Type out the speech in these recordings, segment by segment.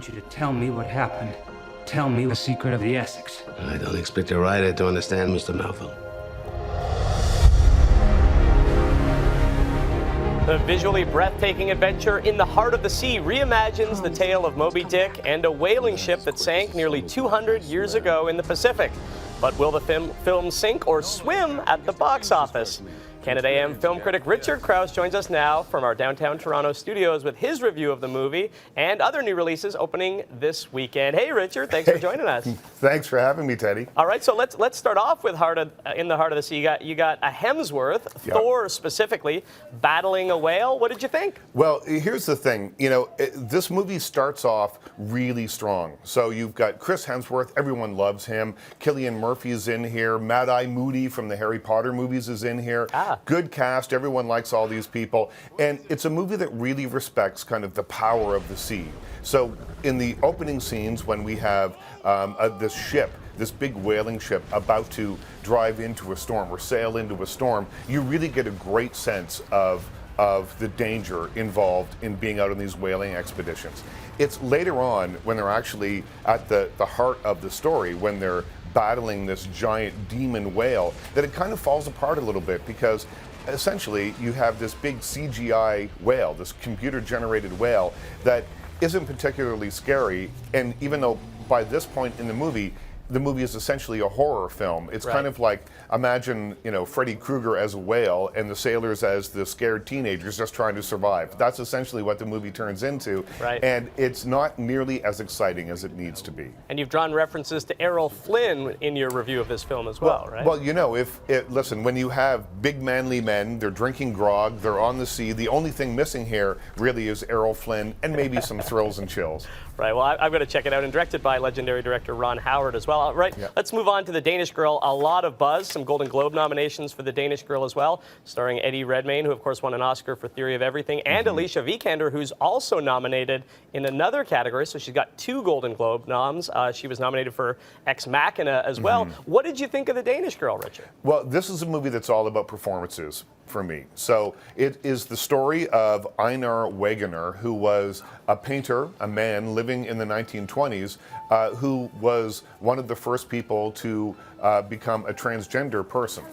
want you to tell me what happened. Tell me the secret of the Essex. I don't expect a writer to understand, Mr. Melville. The visually breathtaking adventure In the Heart of the Sea reimagines the tale of Moby Dick and a whaling ship that sank nearly 200 years ago in the Pacific. But will the film sink or swim at the box office? Canada AM film critic Richard Crouse joins us now from our downtown Toronto studios with his review of the movie and other new releases opening this weekend. Hey, Richard, thanks for joining us. Thanks for having me, Teddy. All right, so let's start off with In the Heart of the Sea. You got a Hemsworth, Thor specifically, battling a whale. What did you think? Well, here's the thing. This movie starts off really strong. So you've got Chris Hemsworth. Everyone loves him. Cillian Murphy's in here. Mad-Eye Moody from the Harry Potter movies is in here. Good cast. Everyone likes all these people. And it's a movie that really respects kind of the power of the sea. So in the opening scenes, when we have this ship, this big whaling ship about to drive into a storm or sail into a storm, you really get a great sense of the danger involved in being out on these whaling expeditions. It's later on when they're actually at the heart of the story, when they're battling this giant demon whale, that it kind of falls apart a little bit, because essentially you have this big CGI whale, this computer-generated whale that isn't particularly scary, and even though by this point in the movie is essentially a horror film. It's kind of like, imagine, Freddy Krueger as a whale and the sailors as the scared teenagers just trying to survive. That's essentially what the movie turns into. And it's not nearly as exciting as it needs to be. And you've drawn references to Errol Flynn in your review of this film as well, right? Well, listen, when you have big manly men, they're drinking grog, they're on the sea, the only thing missing here really is Errol Flynn and maybe some thrills and chills. Right, well, I've got to check it out, and directed by legendary director Ron Howard as well. All right, let's move on to The Danish Girl. A lot of buzz, some Golden Globe nominations for The Danish Girl as well, starring Eddie Redmayne, who of course won an Oscar for Theory of Everything, and Alicia Vikander, who's also nominated in another category, so she's got 2 Golden Globe noms. She was nominated for Ex Machina as well. What did you think of The Danish Girl, Richard? Well, this is a movie that's all about performances for me. So it is the story of Einar Wegener, who was a painter, a man living in the 1920s, who was one of the first people to become a transgender person.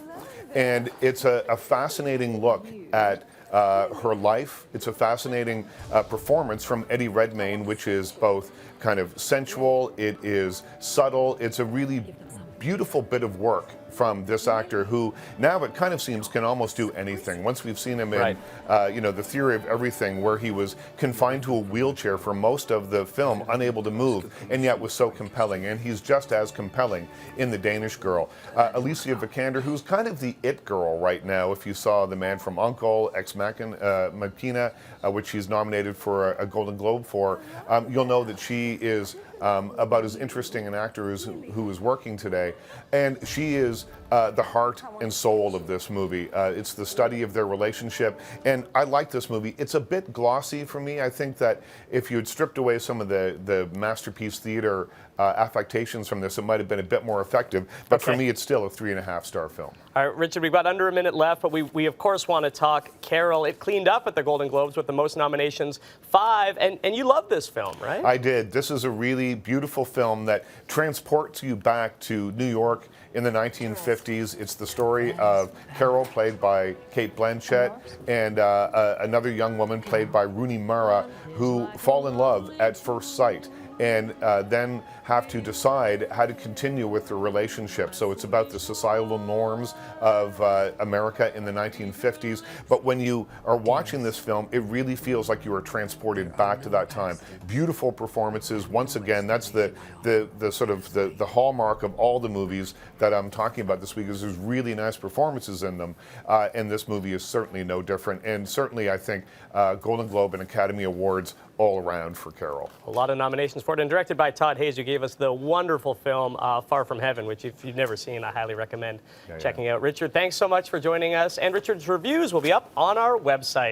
And it's a fascinating look at her life. It's a fascinating performance from Eddie Redmayne, which is both kind of sensual, it is subtle, it's a really beautiful bit of work from this actor, who now it kind of seems can almost do anything. Once we've seen him in The Theory of Everything, where he was confined to a wheelchair for most of the film, unable to move, and yet was so compelling. And he's just as compelling in The Danish Girl. Alicia Vikander, who's kind of the it girl right now. If you saw The Man from U.N.C.L.E., Ex Machina, which she's nominated for a Golden Globe for, you'll know that she is about as interesting an actor as who is working today. And she is the heart and soul of this movie. It's the study of their relationship. And I like this movie. It's a bit glossy for me. I think that if you had stripped away some of the masterpiece theater affectations from this, it might have been a bit more effective. But for me, it's still a 3.5-star film. All right, Richard, we've got under a minute left, but we of course want to talk Carol. It cleaned up at the Golden Globes with the most nominations, 5, and you love this film, right? I did. This is a really beautiful film that transports you back to New York in the 1950s. It's the story of Carol, played by Cate Blanchett, and another young woman played by Rooney Mara, who fall in love at first sight, and then have to decide how to continue with their relationship. So it's about the societal norms of America in the 1950s. But when you are watching this film, it really feels like you are transported back to that time. Beautiful performances. Once again, that's the sort of the hallmark of all the movies that I'm talking about this week, is there's really nice performances in them. And this movie is certainly no different. And certainly, I think, Golden Globe and Academy Awards all around for Carol. A lot of nominations for it, and directed by Todd Hayes, who gave us the wonderful film Far From Heaven, which if you've never seen, I highly recommend checking out. Richard, thanks so much for joining us, and Richard's reviews will be up on our website.